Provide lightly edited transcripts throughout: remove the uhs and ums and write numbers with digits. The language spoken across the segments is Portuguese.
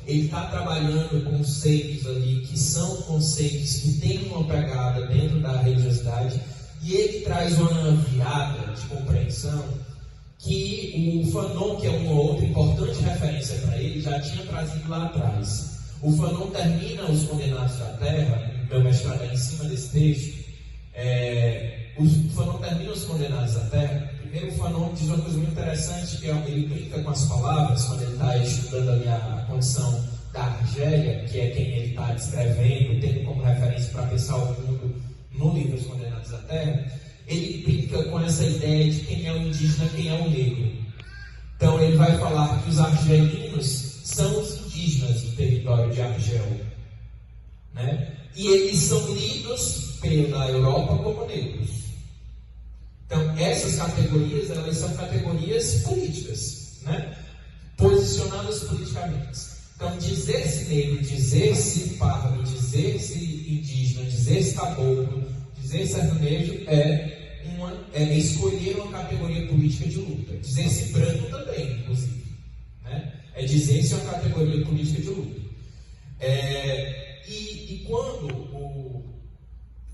ele está trabalhando conceitos ali que são conceitos que têm uma pegada dentro da religiosidade, e ele traz uma virada de compreensão que o Fanon, que é uma outra importante referência para ele, já tinha trazido lá atrás. O Fanon termina Os Condenados da Terra, meu mestrado é em cima desse texto. O Fanon termina Os Condenados da Terra. Primeiro, o Fanon diz uma coisa muito interessante, que ele brinca com as palavras quando ele está estudando ali a condição da Argélia, que é quem ele está descrevendo, tendo como referência para pensar o mundo no livro Os Condenados da Terra. Ele brinca com essa ideia de quem é o indígena, quem é o negro. Então ele vai falar que os argelinos são os indígenas do território de Argel, né? E eles são lidos pela Europa como negros. Então essas categorias, elas são categorias políticas, né? Posicionadas politicamente. Então dizer-se negro, dizer-se pardo, dizer-se indígena, dizer-se caboclo, dizer sertanejo é escolher uma categoria política de luta. Dizer-se branco também, inclusive, né? É dizer-se uma categoria política de luta. E quando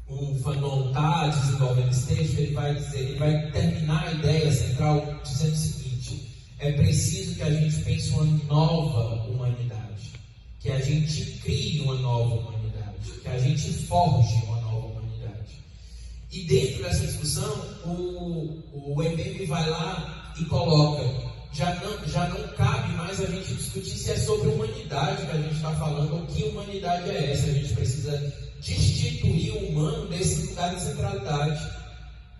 o Fanon está desenvolvendo esse texto, ele vai terminar a ideia central dizendo o seguinte: é preciso que a gente pense uma nova humanidade, que a gente crie uma nova humanidade, que a gente forge uma nova humanidade. E dentro dessa discussão, o Ememe vai lá e coloca: já não cabe mais a gente discutir se é sobre humanidade que a gente está falando, ou que humanidade é essa. A gente precisa destituir o humano desse lugar de centralidade.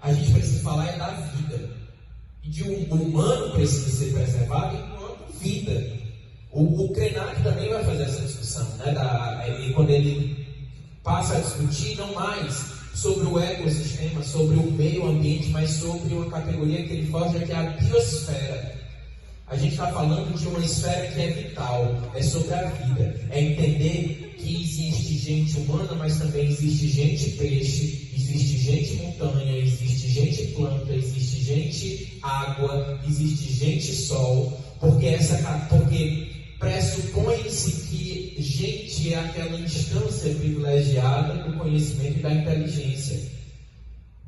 A gente precisa falar da vida. E o humano precisa ser preservado enquanto vida. O Krenak também vai fazer essa discussão, né? E quando ele passa a discutir não mais sobre o ecossistema, sobre o meio ambiente, mas sobre uma categoria que ele foge, que é a biosfera. A gente está falando de uma esfera que é vital, é sobre a vida, é entender que existe gente humana, mas também existe gente peixe, existe gente montanha, existe gente planta, existe gente água, existe gente sol, porque pressupõe-se que gente é aquela instância privilegiada do conhecimento e da inteligência.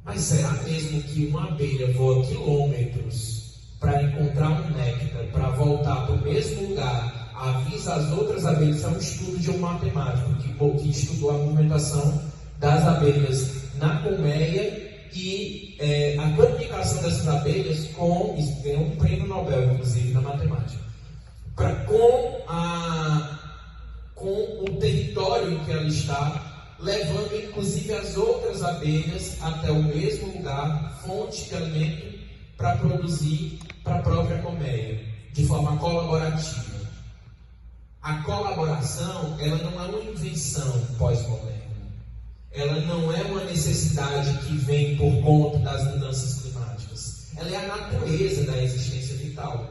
Mas será mesmo que uma abelha voa quilômetros para encontrar um néctar, para voltar para o mesmo lugar, avisa as outras abelhas? É um estudo de um matemático que estudou a movimentação das abelhas na colmeia e a comunicação dessas abelhas ganhou um prêmio Nobel, inclusive, na matemática. Com o território em que ela está, levando inclusive as outras abelhas até o mesmo lugar, fonte de alimento, para produzir para a própria colmeia, de forma colaborativa. A colaboração, ela não é uma invenção pós-moderna. Ela não é uma necessidade que vem por conta das mudanças climáticas. Ela é a natureza da existência vital.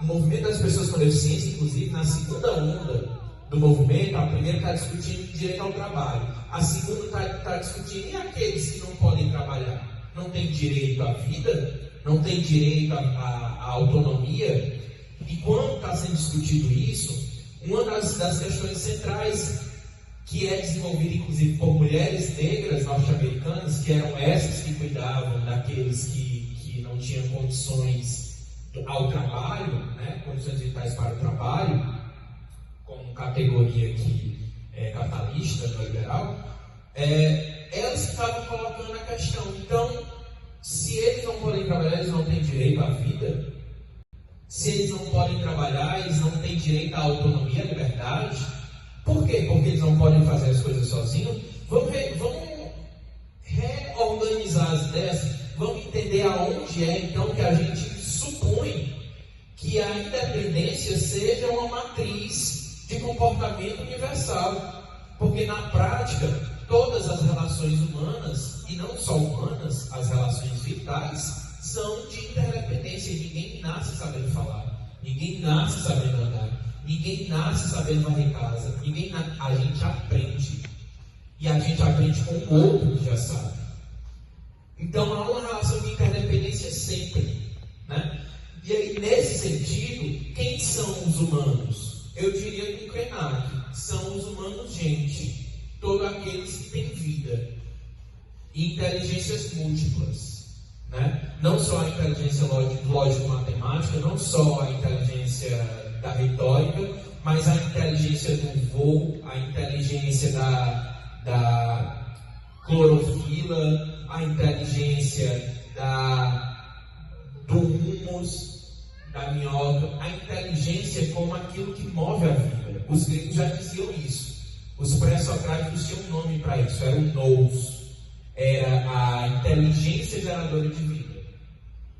O movimento das pessoas com deficiência, inclusive, na segunda onda do movimento, a primeira está discutindo direito ao trabalho. A segunda está discutindo e aqueles que não podem trabalhar? Não têm direito à vida? Não têm direito à autonomia? E quando está sendo discutido isso, uma das questões centrais, que é desenvolvida inclusive por mulheres negras norte-americanas, que eram essas que cuidavam daqueles que não tinham condições ao trabalho, né, condições vitais para o trabalho, como categoria que é capitalista, neoliberal, elas estavam colocando a questão. Então, se eles não podem trabalhar, eles não têm direito à vida. Se eles não podem trabalhar, eles não têm direito à autonomia, à liberdade. Por quê? Porque eles não podem fazer as coisas sozinhos. Vamos reorganizar as ideias. Vamos entender aonde é, então, que a gente supõe que a independência seja uma matriz de comportamento universal. Porque, na prática, todas as relações humanas, e não só humanas, as relações vitais, são de interdependência. Ninguém nasce sabendo falar, ninguém nasce sabendo andar, ninguém nasce sabendo varrer casa, a gente aprende. E a gente aprende com o outro que já sabe. Então há uma relação de interdependência sempre, né? E aí, nesse sentido, quem são os humanos? Eu diria que o Krenak são os humanos gente, todos aqueles que têm vida e inteligências múltiplas, né? Não só a inteligência lógico-matemática, não só a inteligência da retórica, mas a inteligência do voo, a inteligência da clorofila, a inteligência do humus, da minhoca, a inteligência como aquilo que move a vida. Os gregos já diziam isso. Os pré-socráticos tinham um nome para isso, era o nous. Era a inteligência geradora de vida.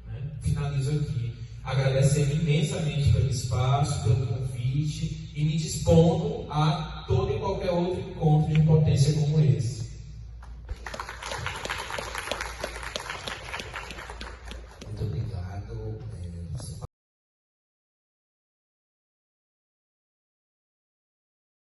Né? Finalizo aqui, agradecendo imensamente pelo espaço, pelo convite e me dispondo